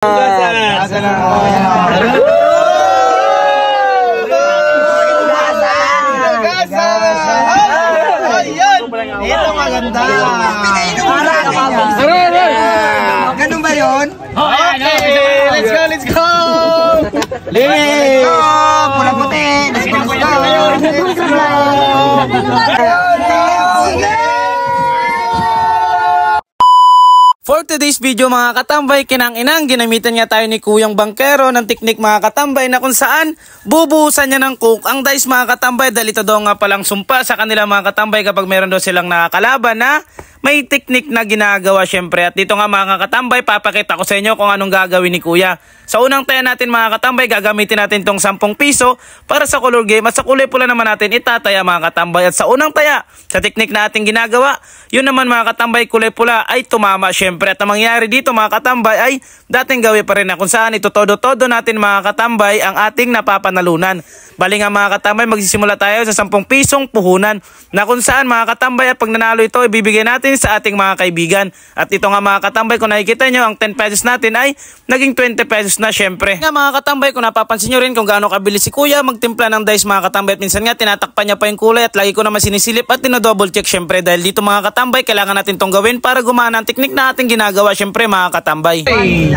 Ito maganda. Ganun ba yun? Okay, let's go, let's go! Let's go! Pula puti! Let's go! For today's video mga katambay, kinang-inang ginamitan nga tayo ni Kuyang Bangkero ng teknik mga katambay na kung saan bubuhusan niya ng coke ang dice mga katambay dahil ito daw nga palang sumpa sa kanila mga katambay kapag meron daw silang nakakalaban na may teknik na ginagawa syempre. At dito nga mga katambay, papakita ko sa inyo kung anong gagawin ni Kuya. Sa unang taya natin mga katambay, gagamitin natin tong 10 piso para sa color game at sa kulay pula naman natin itataya mga katambay. At sa unang taya, sa teknik na ating ginagawa, yun naman mga katambay, kulay pula ay tumama syempre. At ang mangyayari dito mga katambay ay dating gawin pa rin na kung saan ito todo natin mga katambay ang ating napapanalunan. Bali nga mga katambay, magsisimula tayo sa 10 pisong puhunan na kung saan mga katambay at pag nanalo ito, ibibigay natin sa ating mga kaibigan. At ito nga mga katambay, kung nakikita nyo, ang 10 pesos natin ay naging 20 pesos na syempre. Nga mga katambay, kung napapansin nyo rin kung gaano kabilis si Kuya magtimpla ng dice mga katambay. At minsan nga tinatakpan niya pa yung kulay at lagi ko naman sinisilip at tinodouble check syempre. Dahil dito mga katambay, kailangan natin tong gawin para gumana ang teknik na ating ginagawa syempre mga katambay.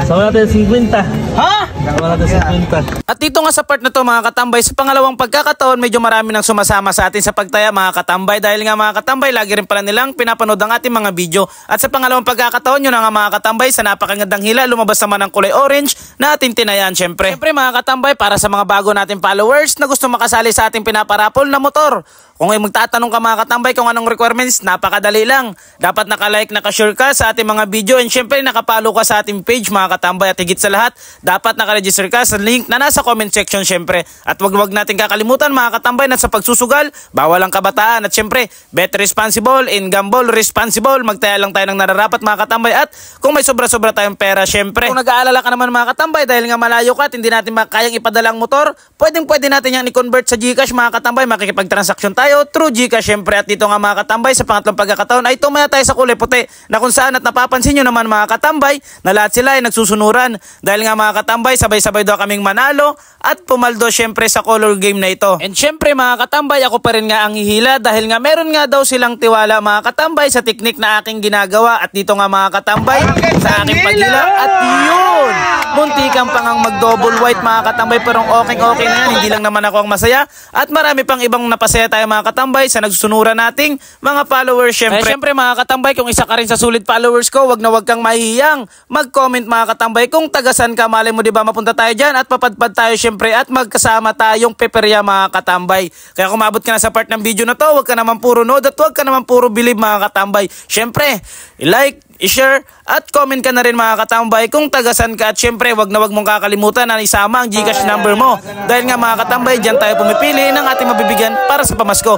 Sama natin 50. Ha? Sama natin 50. At dito nga sa part na to mga katambay, sa pangalawang pagkakataon medyo marami nang sumasama sa atin sa pagtaya mga katambay. Dahil nga mga katambay, lagi rin pala nilang pinapanood ang ating mga video. At sa pangalawang pagkakataon yun nga mga katambay, sa napakagandang hila, lumabas naman ang kulay orange na ating tinayan syempre. Syempre mga katambay, para sa mga bago nating followers na gusto makasali sa ating pinaparapol na motor. Kung ay magtatanong ka mga katambay kung anong requirements, napakadali lang. Dapat naka-like, naka-share ka sa ating mga video and syempre nakapalo ka sa ating page mga katambay. At higit sa lahat, dapat naka-register ka sa link na nasa comment section syempre. At wag natin kakalimutan mga katambay na sa pagsusugal, bawal ang kabataan. At syempre, bet responsible and gamble responsible. Magtaya lang tayo ng nararapat mga katambay. At kung may sobra-sobra tayong pera syempre. Kung nag-aalala ka naman mga katambay dahil nga malayo ka at hindi natin kayang ipadala ang motor, pwede natin yan i-convert sa GCash mga katambay. Makikipag-transaction tayo through GCash syempre. At dito nga mga katambay, sa pangatlong pagkakataon ay tumaya tayo sa kulay puti na kung saan at napapansin nyo naman mga katambay na lahat sila ay nagsusunuran. Dahil nga mga katambay, sabay-sabay daw kaming manalo at pumaldo syempre sa color game na ito. And syempre mga katambay, ako pa rin nga ang hihila dahil nga meron nga daw silang tiwala mga katambay sa teknik na aking ginagawa. At dito nga mga katambay, sa aking paghila at yun, muntikan pang ang mag-double white mga katambay, pero okay na yan. Hindi lang naman ako ang masaya at marami pang ibang napasaya tayo mga katambay sa nagsusunuran nating mga followers syempre. Syempre mga katambay, kung isa ka rin sa sulit followers ko, wag kang mahihiyang mag-comment mga katambay kung tagasan ka. Malay mo diba mapunta tayo dyan at papadpad tayo syempre at magkasama tayong peperya mga katambay. Kaya kung maabot ka na sa part ng video na to, wag ka naman puro nod at wag ka naman puro believe mga katambay. Syempre, i-like, i-share at comment ka na rin mga katambay kung tagasan ka. At syempre, wag mong kakalimutan na isama ang GCash number mo. Dahil nga mga katambay, dyan tayo pumipili ng ating mabibigyan para sa pamasko.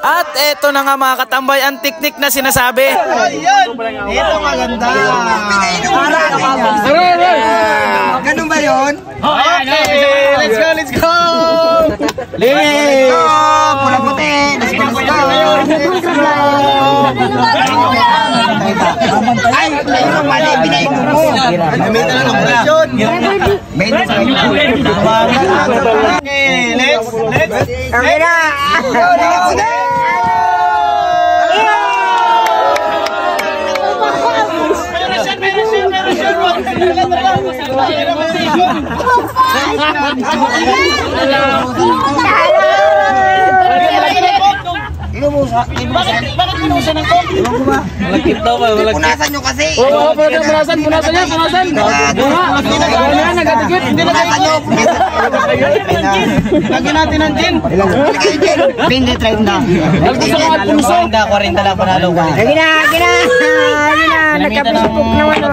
At eto na nga mga katambay, ang teknik na sinasabi. Ito maganda. Ganun ba yun? Okay, let's go, let's go! Let's go! Pula puti! Let's go! Ay, mali, pinainom mo. May na lang operasyon. May na lang operasyon. Okay, let's. Okay na! Bakit pinusa ng coke? Malakit daw ba? Punasan nyo kasi. Oo, punasan niya. Nagatikit. Punasan nyo. Lagyan natin ng gin. Pindi try na. Gusto ko at puso. 40 lang panalo ka. Gina. Nagkapasupok naman.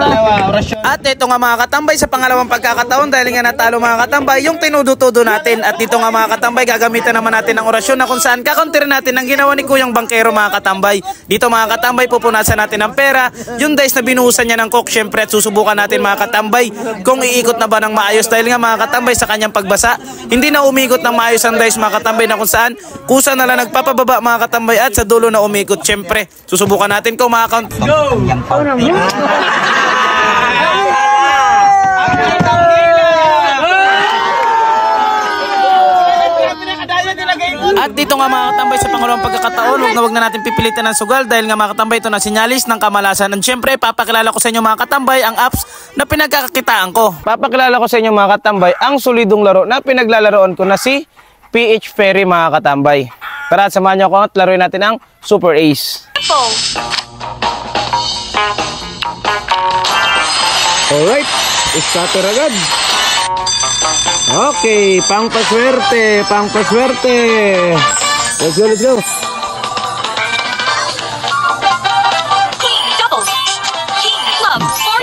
At ito nga mga katambay, sa pangalawang pagkakataon dahil nga natalo mga katambay yung tinudutudo natin. At dito nga mga katambay, gagamitan naman natin ng orasyon na kung saan kakontirin natin ang ginawa ni Kuyang Bangkero mga katambay. Dito mga katambay, pupunasan natin ng pera yung dice na binuhusan niya ng coke syempre. At susubukan natin mga katambay kung iikot na ba ng maayos. Dahil nga mga katambay, sa kanyang pagbasa, hindi na umikot ng maayos ang dice mga katambay, na kung saan kusa na lang nagpapababa mga katambay at sa dulo na umikot syempre. Susubukan natin kung makakount. Go! nga mga katambay, sa pangalawang pagkakataon, wag na natin pipilitan ng sugal dahil nga mga katambay, ito na sinyalis ng kamalasan. And syempre, papakilala ko sa inyo mga katambay ang apps na pinagkakakitaan ko. Papakilala ko sa inyo mga katambay ang solidong laro na pinaglalaroan ko na si PH Ferry mga katambay. Tara, samahan niyo ako at laruin natin ang Super Ace. Alright, scatter agad. Okay, pangpaswerte, pangpaswerte. Let's go, let's go.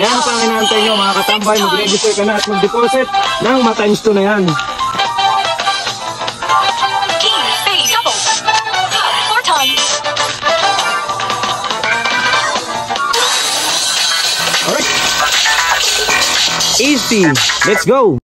Yan ang panginaantay nyo mga katambay. Mag-register ka na at mag-deposit ng ma-times 2 na yan. Alright. Easy. Let's go.